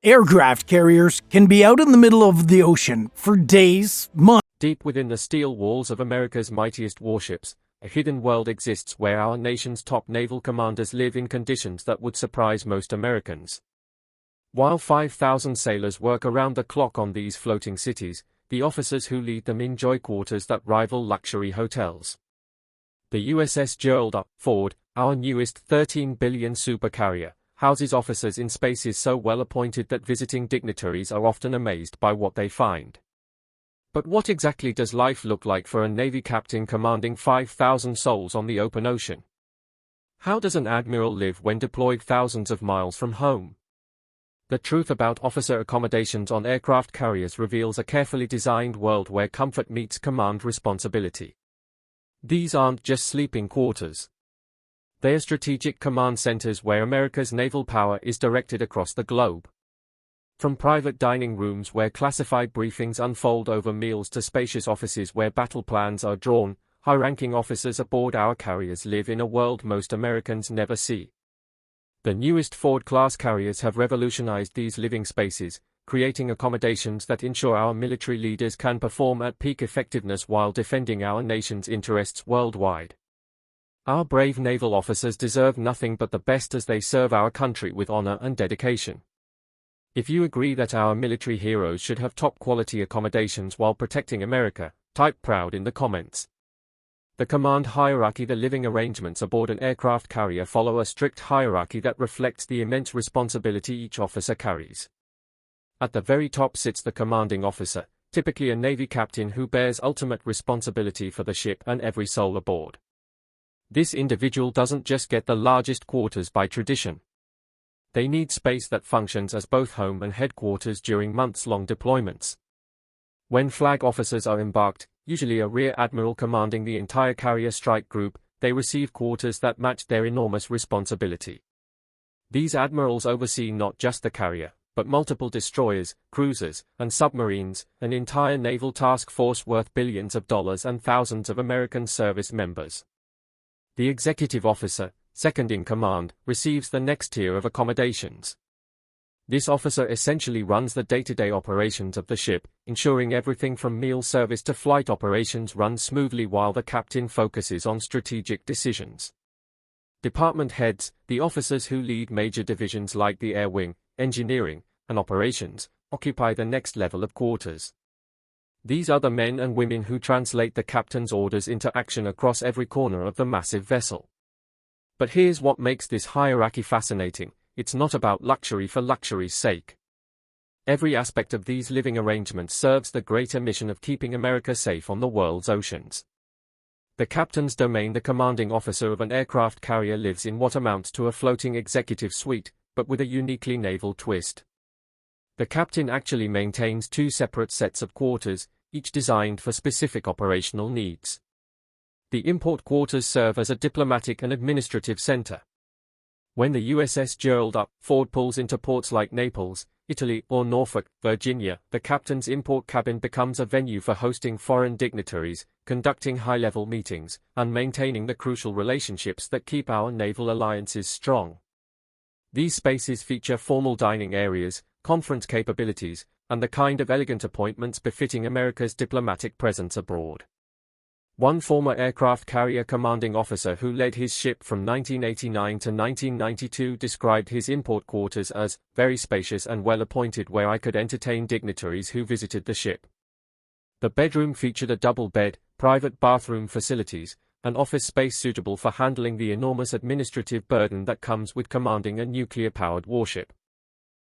Aircraft carriers can be out in the middle of the ocean for days, months. Deep within the steel walls of America's mightiest warships, a hidden world exists where our nation's top naval commanders live in conditions that would surprise most Americans. While 5,000 sailors work around the clock on these floating cities, the officers who lead them enjoy quarters that rival luxury hotels. The USS Gerald R. Ford, our newest $13 billion supercarrier, houses officers in spaces so well appointed that visiting dignitaries are often amazed by what they find. But what exactly does life look like for a Navy captain commanding 5,000 souls on the open ocean? How does an admiral live when deployed thousands of miles from home? The truth about officer accommodations on aircraft carriers reveals a carefully designed world where comfort meets command responsibility. These aren't just sleeping quarters. They are strategic command centers where America's naval power is directed across the globe. From private dining rooms where classified briefings unfold over meals to spacious offices where battle plans are drawn, high-ranking officers aboard our carriers live in a world most Americans never see. The newest Ford-class carriers have revolutionized these living spaces, creating accommodations that ensure our military leaders can perform at peak effectiveness while defending our nation's interests worldwide. Our brave naval officers deserve nothing but the best as they serve our country with honor and dedication. If you agree that our military heroes should have top-quality accommodations while protecting America, type proud in the comments. The command hierarchy. The living arrangements aboard an aircraft carrier follow a strict hierarchy that reflects the immense responsibility each officer carries. At the very top sits the commanding officer, typically a Navy captain who bears ultimate responsibility for the ship and every soul aboard. This individual doesn't just get the largest quarters by tradition. They need space that functions as both home and headquarters during months-long deployments. When flag officers are embarked, usually a rear admiral commanding the entire carrier strike group, they receive quarters that match their enormous responsibility. These admirals oversee not just the carrier, but multiple destroyers, cruisers, and submarines, an entire naval task force worth billions of dollars and thousands of American service members. The executive officer, second in command, receives the next tier of accommodations. This officer essentially runs the day-to-day operations of the ship, ensuring everything from meal service to flight operations runs smoothly while the captain focuses on strategic decisions. Department heads, the officers who lead major divisions like the Air Wing, Engineering, and Operations, occupy the next level of quarters. These are the men and women who translate the captain's orders into action across every corner of the massive vessel. But here's what makes this hierarchy fascinating: it's not about luxury for luxury's sake. Every aspect of these living arrangements serves the greater mission of keeping America safe on the world's oceans. The captain's domain. The commanding officer of an aircraft carrier lives in what amounts to a floating executive suite, but with a uniquely naval twist. The captain actually maintains two separate sets of quarters, each designed for specific operational needs. The import quarters serve as a diplomatic and administrative center. When the USS Gerald R. Ford pulls into ports like Naples, Italy, or Norfolk, Virginia, the captain's import cabin becomes a venue for hosting foreign dignitaries, conducting high-level meetings, and maintaining the crucial relationships that keep our naval alliances strong. These spaces feature formal dining areas, conference capabilities, and the kind of elegant appointments befitting America's diplomatic presence abroad. One former aircraft carrier commanding officer who led his ship from 1989 to 1992 described his import quarters as very spacious and well-appointed, where I could entertain dignitaries who visited the ship. The bedroom featured a double bed, private bathroom facilities, and office space suitable for handling the enormous administrative burden that comes with commanding a nuclear-powered warship.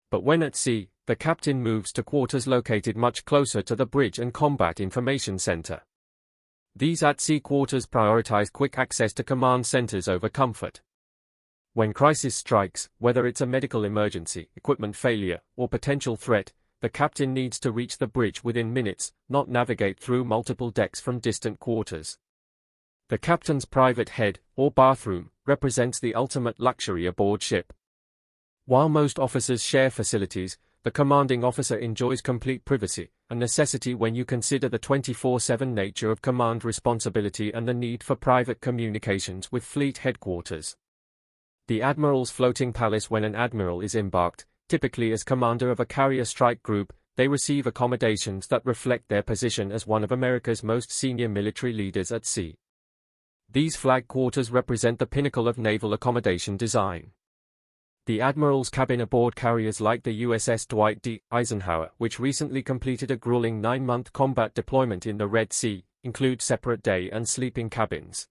But when at sea, the captain moves to quarters located much closer to the bridge and combat information center. These at-sea quarters prioritize quick access to command centers over comfort. When crisis strikes, whether it's a medical emergency, equipment failure, or potential threat, the captain needs to reach the bridge within minutes, not navigate through multiple decks from distant quarters. The captain's private head, or bathroom, represents the ultimate luxury aboard ship. While most officers share facilities, the commanding officer enjoys complete privacy, a necessity when you consider the 24/7 nature of command responsibility and the need for private communications with fleet headquarters. The admiral's floating palace. When an admiral is embarked, Typically as commander of a carrier strike group, they receive accommodations that reflect their position as one of America's most senior military leaders at sea. These flag quarters represent the pinnacle of naval accommodation design. The admiral's cabin aboard carriers like the USS Dwight D. Eisenhower, which recently completed a grueling 9-month combat deployment in the Red Sea, include separate day and sleeping cabins.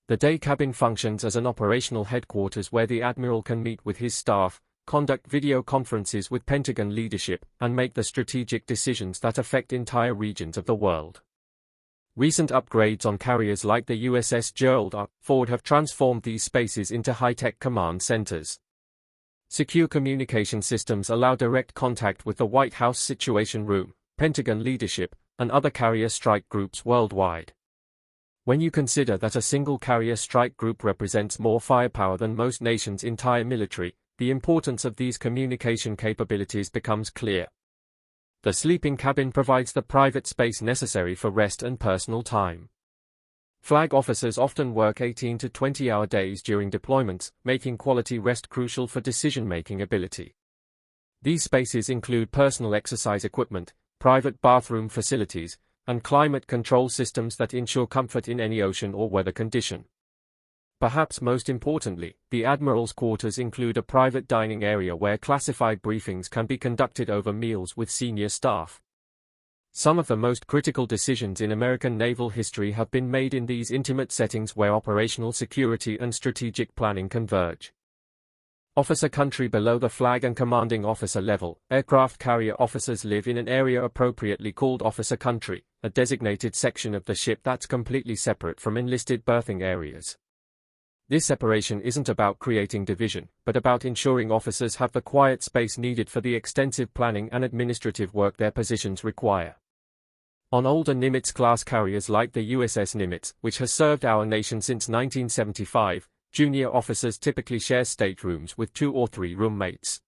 The day cabin functions as an operational headquarters where the admiral can meet with his staff, conduct video conferences with Pentagon leadership, and make the strategic decisions that affect entire regions of the world. Recent upgrades on carriers like the USS Gerald R. Ford have transformed these spaces into high-tech command centers. Secure communication systems allow direct contact with the White House Situation Room, Pentagon leadership, and other carrier strike groups worldwide. When you consider that a single carrier strike group represents more firepower than most nations' entire military, the importance of these communication capabilities becomes clear. The sleeping cabin provides the private space necessary for rest and personal time. Flag officers often work 18 to 20-hour days during deployments, making quality rest crucial for decision-making ability. These spaces include personal exercise equipment, private bathroom facilities, and climate control systems that ensure comfort in any ocean or weather condition. Perhaps most importantly, the admiral's quarters include a private dining area where classified briefings can be conducted over meals with senior staff. Some of the most critical decisions in American naval history have been made in these intimate settings where operational security and strategic planning converge. Officer country below the flag and commanding officer level, aircraft carrier officers live in an area appropriately called officer country, a designated section of the ship that's completely separate from enlisted berthing areas. This separation isn't about creating division, but about ensuring officers have the quiet space needed for the extensive planning and administrative work their positions require. On older Nimitz-class carriers like the USS Nimitz, which has served our nation since 1975, junior officers typically share staterooms with 2 or 3 roommates.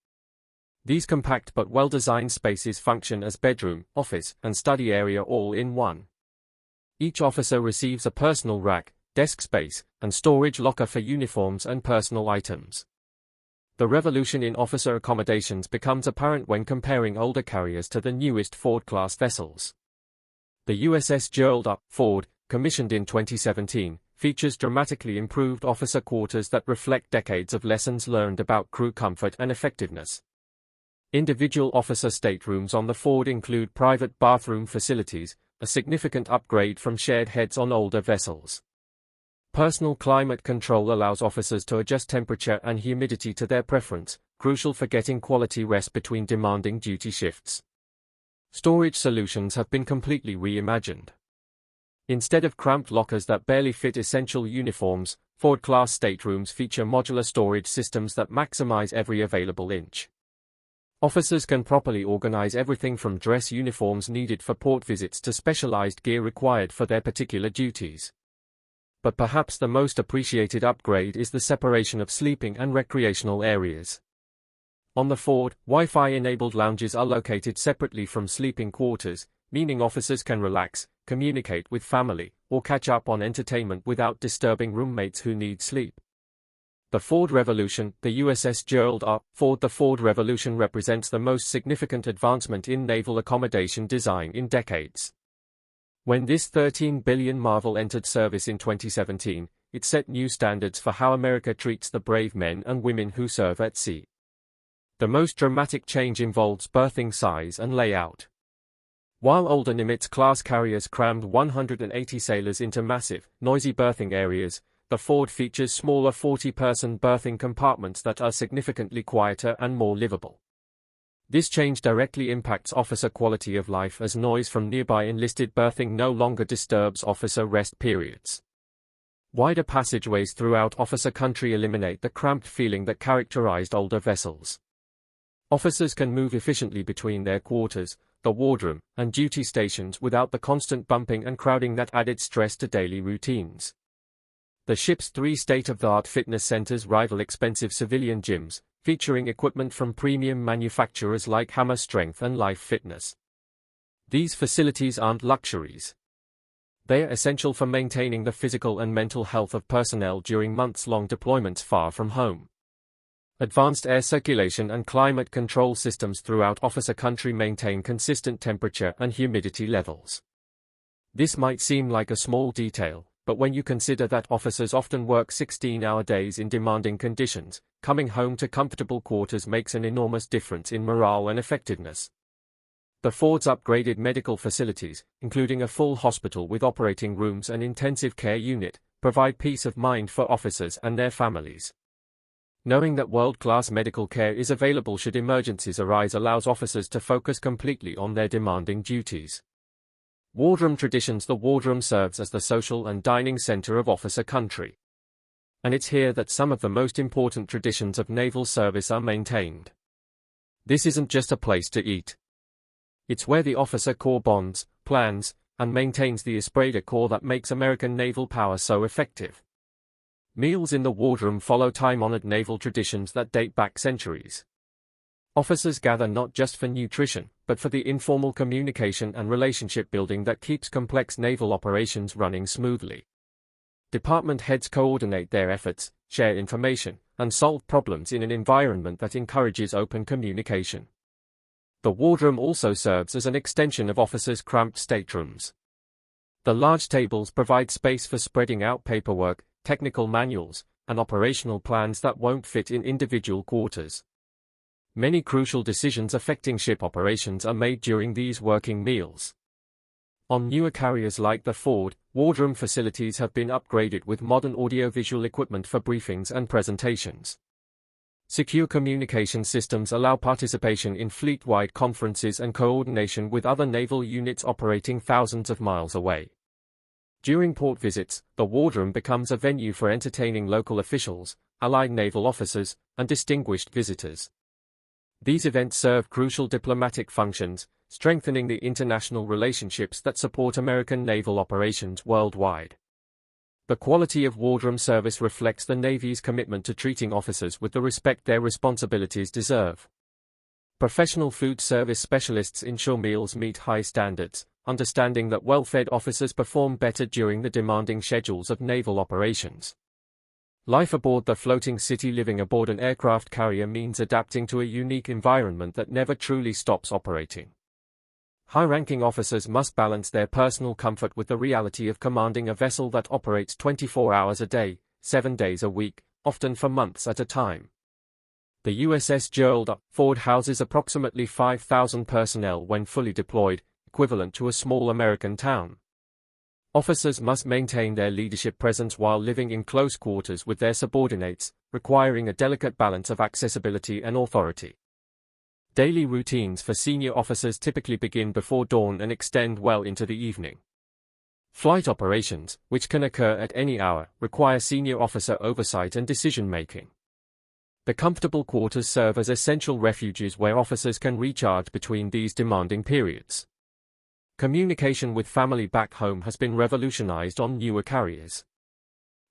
These compact but well-designed spaces function as bedroom, office, and study area all in one. Each officer receives a personal rack, desk space, and storage locker for uniforms and personal items. The revolution in officer accommodations becomes apparent when comparing older carriers to the newest Ford-class vessels. The USS Gerald R. Ford, commissioned in 2017, features dramatically improved officer quarters that reflect decades of lessons learned about crew comfort and effectiveness. Individual officer staterooms on the Ford include private bathroom facilities, a significant upgrade from shared heads on older vessels. Personal climate control allows officers to adjust temperature and humidity to their preference, crucial for getting quality rest between demanding duty shifts. Storage solutions have been completely reimagined. Instead of cramped lockers that barely fit essential uniforms, Ford-class staterooms feature modular storage systems that maximize every available inch. Officers can properly organize everything from dress uniforms needed for port visits to specialized gear required for their particular duties. But perhaps the most appreciated upgrade is the separation of sleeping and recreational areas. On the Ford, Wi-Fi-enabled lounges are located separately from sleeping quarters, meaning officers can relax, communicate with family, or catch up on entertainment without disturbing roommates who need sleep. The Ford Revolution, the USS Gerald R. Ford. The Ford Revolution represents the most significant advancement in naval accommodation design in decades. When this $13 billion Marvel entered service in 2017, it set new standards for how America treats the brave men and women who serve at sea. The most dramatic change involves berthing size and layout. While older Nimitz-class carriers crammed 180 sailors into massive, noisy berthing areas, the Ford features smaller 40-person berthing compartments that are significantly quieter and more livable. This change directly impacts officer quality of life as noise from nearby enlisted berthing no longer disturbs officer rest periods. Wider passageways throughout officer country eliminate the cramped feeling that characterized older vessels. Officers can move efficiently between their quarters, the wardroom, and duty stations without the constant bumping and crowding that added stress to daily routines. The ship's 3 state-of-the-art fitness centers rival expensive civilian gyms, featuring equipment from premium manufacturers like Hammer Strength and Life Fitness. These facilities aren't luxuries. They are essential for maintaining the physical and mental health of personnel during months-long deployments far from home. Advanced air circulation and climate control systems throughout officer country maintain consistent temperature and humidity levels. This might seem like a small detail, but when you consider that officers often work 16-hour days in demanding conditions, coming home to comfortable quarters makes an enormous difference in morale and effectiveness. The Ford's upgraded medical facilities, including a full hospital with operating rooms and intensive care unit, provide peace of mind for officers and their families. Knowing that world-class medical care is available should emergencies arise allows officers to focus completely on their demanding duties. Wardroom traditions. The wardroom serves as the social and dining center of officer country. And it's here that some of the most important traditions of naval service are maintained. This isn't just a place to eat. It's where the officer corps bonds, plans, and maintains the esprit de corps that makes American naval power so effective. Meals in the wardroom follow time-honored naval traditions that date back centuries. Officers gather not just for nutrition, but for the informal communication and relationship building that keeps complex naval operations running smoothly. Department heads coordinate their efforts, share information, and solve problems in an environment that encourages open communication. The wardroom also serves as an extension of officers' cramped staterooms. The large tables provide space for spreading out paperwork, technical manuals, and operational plans that won't fit in individual quarters. Many crucial decisions affecting ship operations are made during these working meals. On newer carriers like the Ford, wardroom facilities have been upgraded with modern audiovisual equipment for briefings and presentations. Secure communication systems allow participation in fleet-wide conferences and coordination with other naval units operating thousands of miles away. During port visits, the wardroom becomes a venue for entertaining local officials, allied naval officers, and distinguished visitors. These events serve crucial diplomatic functions, strengthening the international relationships that support American naval operations worldwide. The quality of wardroom service reflects the Navy's commitment to treating officers with the respect their responsibilities deserve. Professional food service specialists ensure meals meet high standards, understanding that well-fed officers perform better during the demanding schedules of naval operations. Life aboard the floating city. Living aboard an aircraft carrier means adapting to a unique environment that never truly stops operating. High-ranking officers must balance their personal comfort with the reality of commanding a vessel that operates 24 hours a day, 7 days a week, often for months at a time. The USS Gerald R. Ford houses approximately 5,000 personnel when fully deployed, equivalent to a small American town. Officers must maintain their leadership presence while living in close quarters with their subordinates, requiring a delicate balance of accessibility and authority. Daily routines for senior officers typically begin before dawn and extend well into the evening. Flight operations, which can occur at any hour, require senior officer oversight and decision-making. The comfortable quarters serve as essential refuges where officers can recharge between these demanding periods. Communication with family back home has been revolutionized on newer carriers.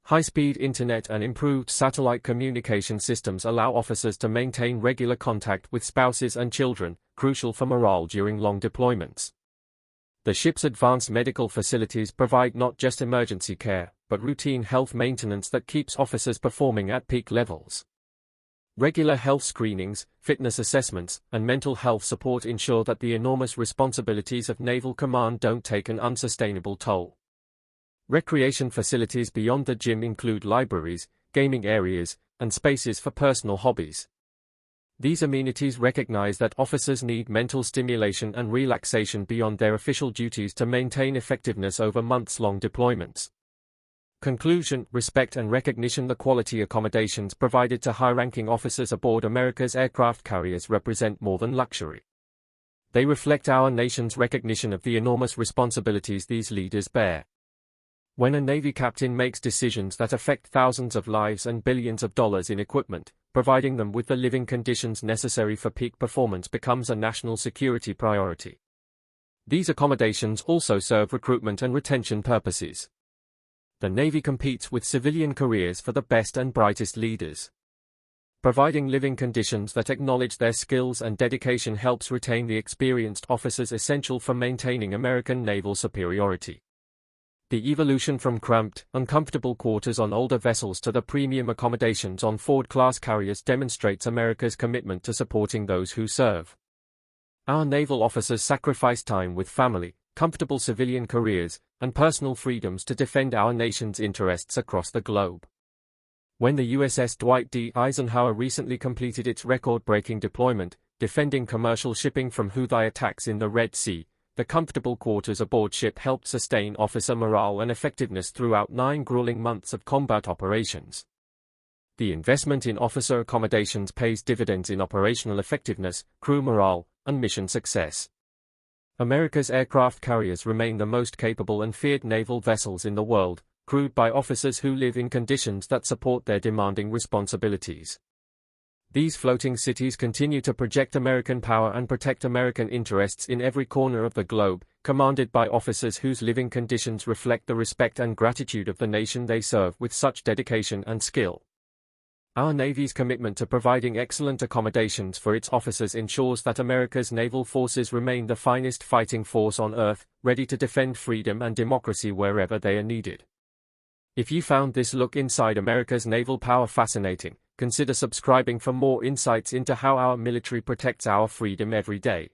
High-speed internet and improved satellite communication systems allow officers to maintain regular contact with spouses and children, crucial for morale during long deployments. The ship's advanced medical facilities provide not just emergency care, but routine health maintenance that keeps officers performing at peak levels. Regular health screenings, fitness assessments, and mental health support ensure that the enormous responsibilities of naval command don't take an unsustainable toll. Recreation facilities beyond the gym include libraries, gaming areas, and spaces for personal hobbies. These amenities recognize that officers need mental stimulation and relaxation beyond their official duties to maintain effectiveness over months-long deployments. Conclusion: respect and recognition. The quality accommodations provided to high-ranking officers aboard America's aircraft carriers represent more than luxury. They reflect our nation's recognition of the enormous responsibilities these leaders bear. When a Navy captain makes decisions that affect thousands of lives and billions of dollars in equipment, providing them with the living conditions necessary for peak performance becomes a national security priority. These accommodations also serve recruitment and retention purposes. The Navy competes with civilian careers for the best and brightest leaders. Providing living conditions that acknowledge their skills and dedication helps retain the experienced officers essential for maintaining American naval superiority. The evolution from cramped, uncomfortable quarters on older vessels to the premium accommodations on Ford-class carriers demonstrates America's commitment to supporting those who serve. Our naval officers sacrifice time with family, comfortable civilian careers, and personal freedoms to defend our nation's interests across the globe. When the USS Dwight D. Eisenhower recently completed its record-breaking deployment, defending commercial shipping from Houthi attacks in the Red Sea, the comfortable quarters aboard ship helped sustain officer morale and effectiveness throughout 9 grueling months of combat operations. The investment in officer accommodations pays dividends in operational effectiveness, crew morale, and mission success. America's aircraft carriers remain the most capable and feared naval vessels in the world, crewed by officers who live in conditions that support their demanding responsibilities. These floating cities continue to project American power and protect American interests in every corner of the globe, commanded by officers whose living conditions reflect the respect and gratitude of the nation they serve with such dedication and skill. Our Navy's commitment to providing excellent accommodations for its officers ensures that America's naval forces remain the finest fighting force on Earth, ready to defend freedom and democracy wherever they are needed. If you found this look inside America's naval power fascinating, consider subscribing for more insights into how our military protects our freedom every day.